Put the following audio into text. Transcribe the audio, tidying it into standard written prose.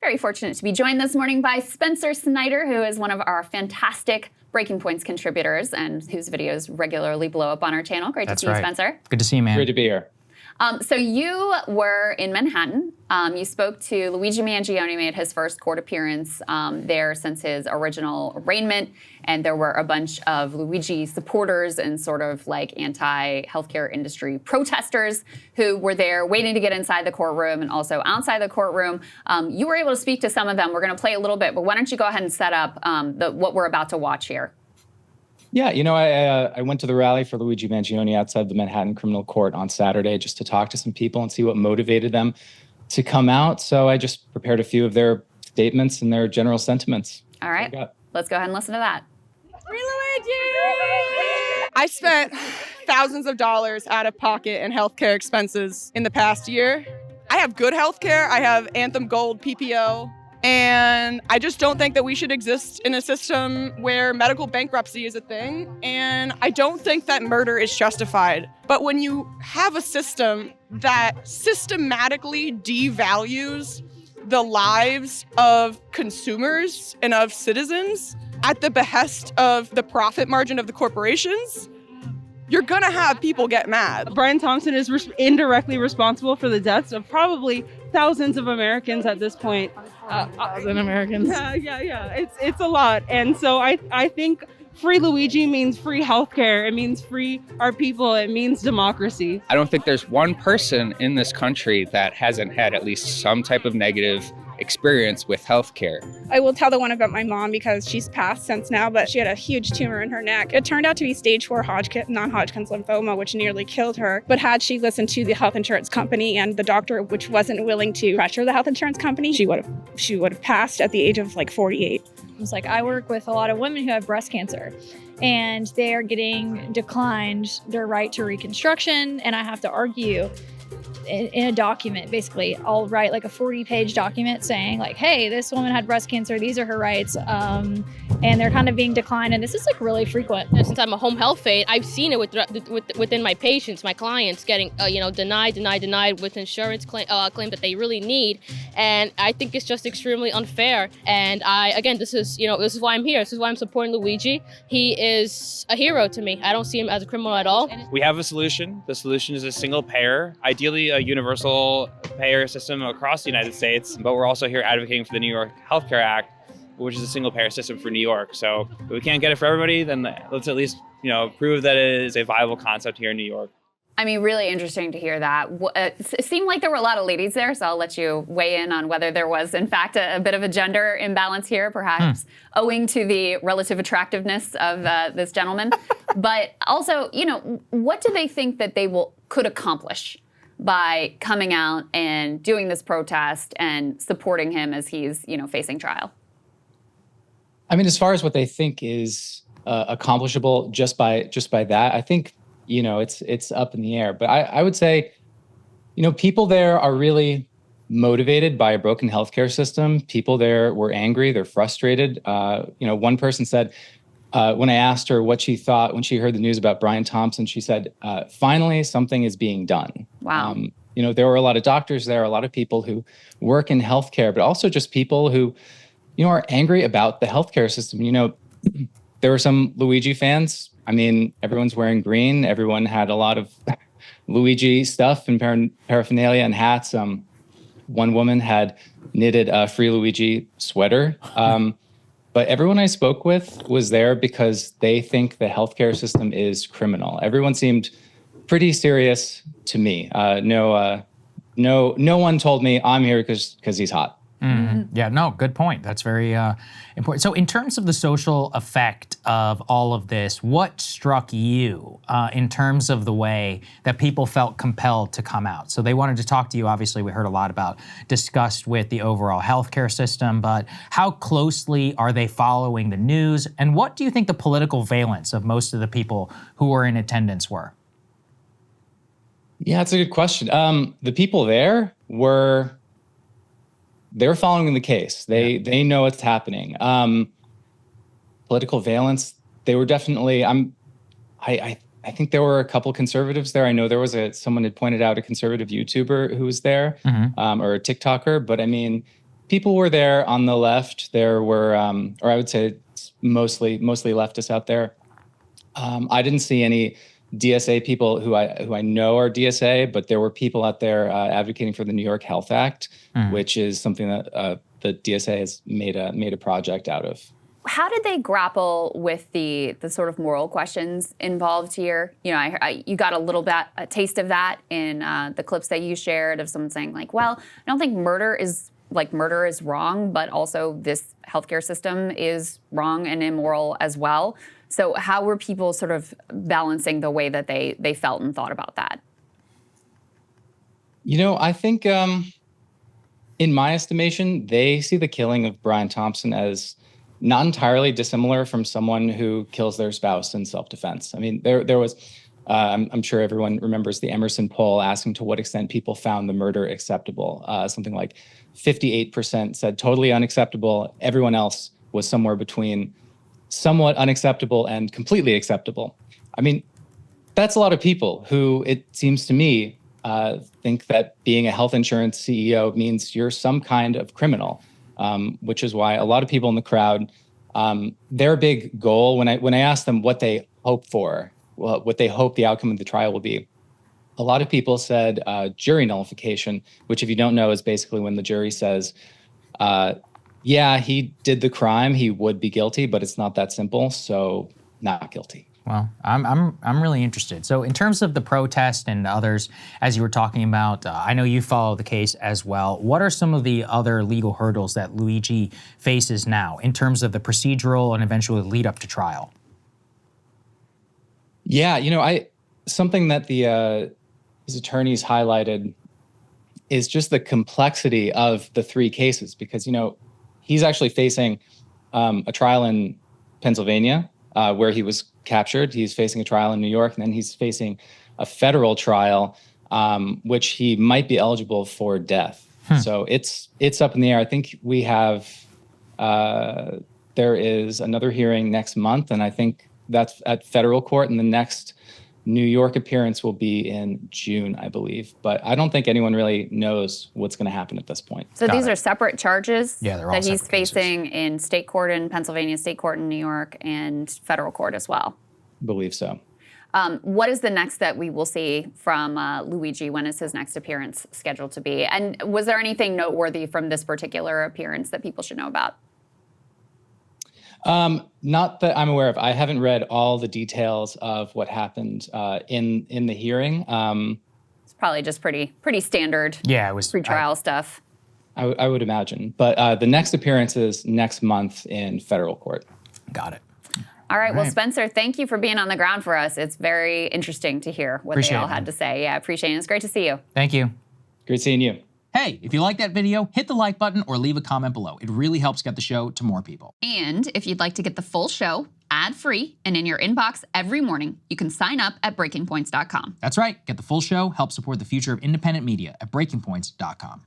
Very fortunate to be joined this morning by Spencer Snyder, who is one of our fantastic Breaking Points contributors and whose videos regularly blow up on our channel. Great to see you, Spencer. Good to see you, man. Great to be here. So you were in Manhattan. You spoke to Luigi Mangione, made his first court appearance there since his original arraignment. And there were a bunch of Luigi supporters and sort of like anti-healthcare industry protesters who were there waiting to get inside the courtroom and also outside the courtroom. You were able to speak to some of them. We're going to play a little bit, but why don't you go ahead and set up what we're about to watch here? Yeah, you know, I went to the rally for Luigi Mangione outside the Manhattan Criminal Court on Saturday just to talk to some people and see what motivated them to come out. So I just prepared a few of their statements and their general sentiments. All right, let's go ahead and listen to that. Free Luigi! I spent thousands of dollars out of pocket in healthcare expenses in the past year. I have good healthcare. I have Anthem Gold PPO. And I just don't think that we should exist in a system where medical bankruptcy is a thing. And I don't think that murder is justified. But when you have a system that systematically devalues the lives of consumers and of citizens at the behest of the profit margin of the corporations, you're gonna have people get mad. Brian Thompson is indirectly responsible for the deaths of probably thousands of Americans at this point. 1,000 Americans. Yeah. It's a lot. And so I think free Luigi means free healthcare. It means free our people. It means democracy. I don't think there's one person in this country that hasn't had at least some type of negative experience with healthcare. I will tell the one about my mom because she's passed since now, but she had a huge tumor in her neck. It turned out to be stage 4 non-Hodgkin's lymphoma, which nearly killed her. But had she listened to the health insurance company and the doctor, which wasn't willing to pressure the health insurance company, she would have passed at the age of like 48. It's like I work with a lot of women who have breast cancer, and they are getting declined their right to reconstruction, and I have to argue in a document. Basically, I'll write like a 40-page document saying like, hey, this woman had breast cancer, these are her rights, and they're kind of being declined, and this is like really frequent. And since I'm a home health aide, I've seen it within my patients, my clients getting denied with insurance claim that they really need, and I think it's just extremely unfair. And this is why I'm here. This is why I'm supporting Luigi. He is a hero to me. I don't see him as a criminal at all. We have a solution. The solution is a single payer, ideally a universal payer system across the United States, but we're also here advocating for the New York Healthcare Act, which is a single payer system for New York. So if we can't get it for everybody, then let's at least, prove that it is a viable concept here in New York. I mean, really interesting to hear that. It seemed like there were a lot of ladies there, so I'll let you weigh in on whether there was, in fact, a bit of a gender imbalance here, perhaps owing to the relative attractiveness of this gentleman. But also, what do they think that they could accomplish by coming out and doing this protest and supporting him as he's, facing trial? I mean, as far as what they think is accomplishable just by that, I think, it's up in the air. But I would say, people there are really motivated by a broken healthcare system. People there were angry, they're frustrated. One person said, when I asked her what she thought when she heard the news about Brian Thompson, she said, finally, something is being done. Wow. There were a lot of doctors there, a lot of people who work in healthcare, but also just people who, are angry about the healthcare system. There were some Luigi fans. I mean, everyone's wearing green. Everyone had a lot of Luigi stuff and paraphernalia and hats. One woman had knitted a Free Luigi sweater. But everyone I spoke with was there because they think the healthcare system is criminal. Everyone seemed pretty serious to me. No one told me I'm here because he's hot. Yeah, no, good point. That's very important. So in terms of the social effect of all of this, what struck you in terms of the way that people felt compelled to come out? So they wanted to talk to you. Obviously, we heard a lot about disgust with the overall healthcare system, but how closely are they following the news? And what do you think the political valence of most of the people who were in attendance were? Yeah, that's a good question. The people there they're following the case. They know what's happening. Political valence, they were definitely, I think there were a couple conservatives there. I know there was someone had pointed out a conservative YouTuber who was there, or a TikToker, but I mean, people were there on the left. There were, or I would say it's mostly leftists out there. I didn't see any DSA people who I know are DSA, but there were people out there advocating for the New York Health Act, which is something that the DSA has made a project out of. How did they grapple with the sort of moral questions involved here? You know, you got a taste of that in the clips that you shared of someone saying like, well, I don't think murder is wrong, but also this healthcare system is wrong and immoral as well. So how were people sort of balancing the way that they felt and thought about that? You know, I think in my estimation, they see the killing of Brian Thompson as not entirely dissimilar from someone who kills their spouse in self-defense. I mean, there was, I'm sure everyone remembers the Emerson poll asking to what extent people found the murder acceptable. Something like 58% said totally unacceptable. Everyone else was somewhere between somewhat unacceptable and completely acceptable. I mean, that's a lot of people who, it seems to me, think that being a health insurance CEO means you're some kind of criminal. Which is why a lot of people in the crowd, their big goal, when I asked them what they hope for, what they hope the outcome of the trial will be, a lot of people said jury nullification, which if you don't know is basically when the jury says, yeah, he did the crime, he would be guilty, but it's not that simple, so not guilty. Well, I'm really interested. So in terms of the protest and others, as you were talking about, I know you follow the case as well. What are some of the other legal hurdles that Luigi faces now in terms of the procedural and eventually lead up to trial? Yeah, you know, something that his attorneys highlighted is just the complexity of the three cases, because, you know, he's actually facing a trial in Pennsylvania where he was captured. He's facing a trial in New York, and then he's facing a federal trial, which he might be eligible for death. So it's up in the air. I think we have, there is another hearing next month, and I think that's at federal court, and the next New York appearance will be in June, I believe. But I don't think anyone really knows what's going to happen at this point. So these are separate charges that he's facing in state court in Pennsylvania, state court in New York, and federal court as well. I believe so. What is the next that we will see from Luigi? When is his next appearance scheduled to be? And was there anything noteworthy from this particular appearance that people should know about? Not that I'm aware of. I haven't read all the details of what happened in the hearing. It's probably just pretty standard. Yeah, it was pre-trial stuff. I would imagine. But the next appearance is next month in federal court. Got it. All right. Well, Spencer, thank you for being on the ground for us. It's very interesting to hear what they all had to say. Yeah, appreciate it. It's great to see you. Thank you. Great seeing you. Hey, if you like that video, hit the like button or leave a comment below. It really helps get the show to more people. And if you'd like to get the full show ad-free and in your inbox every morning, you can sign up at breakingpoints.com. That's right. Get the full show, help support the future of independent media at breakingpoints.com.